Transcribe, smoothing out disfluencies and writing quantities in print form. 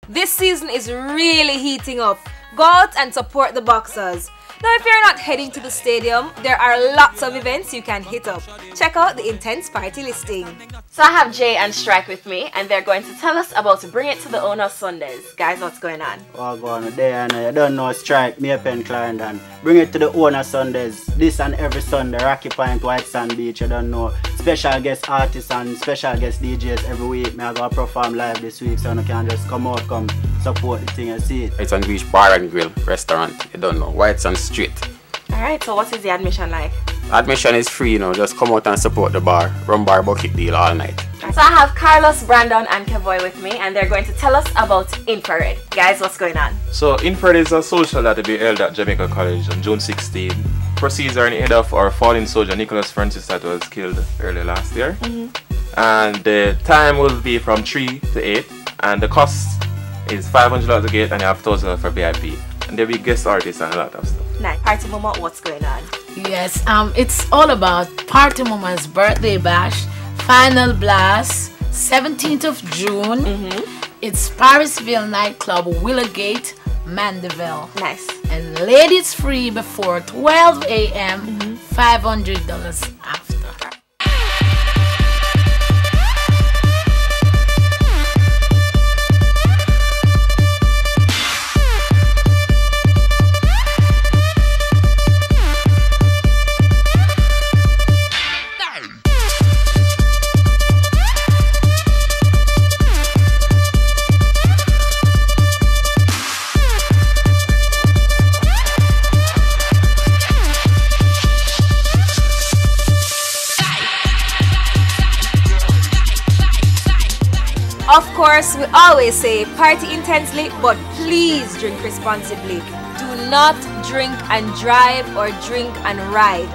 This season is really heating up. Go out and support the boxers. Now, if you're not heading to the stadium, there are lots of events you can hit up. Check out the Intense Party listing. So I have Jay and Strike with me, and they're going to tell us about Bring It to the Owner Sundays. Guys, what's going on? Oh, go on there, and you don't know Strike, me a pen client, and Bring It to the Owner Sundays. This and every Sunday, Rocky Point, White Sand Beach, you don't know. Special guest artists and special guest DJs every week. Me I go perform live this week, so you can just come out, come support the thing and see it. It's on Beach Bar and Grill restaurant, you don't know, White Sand Street. Alright, so what is the admission like? Admission is free, you know, just come out and support the bar. Rum bar bucket deal all night. So I have Carlos, Brandon and Kevoy with me, and they're going to tell us about Infrared. Guys, what's going on? So Infrared is a social that will be held at Jamaica College on June 16. Proceeds are in aid of our fallen soldier Nicholas Francis that was killed early last year. And the time will be from 3 to 8, and the cost is $500 a gate, and you have $1,000 for VIP. And there'll be guest artists and a lot of stuff. Nice. Party Mama, what's going on? Yes, it's all about Party Mama's birthday bash, final blast, 17th of June. It's Parisville nightclub, Willowgate, Mandeville. Nice. And ladies free before 12 a.m. $500 after. Of course, we always say party intensely, but please drink responsibly. Do not drink and drive or drink and ride.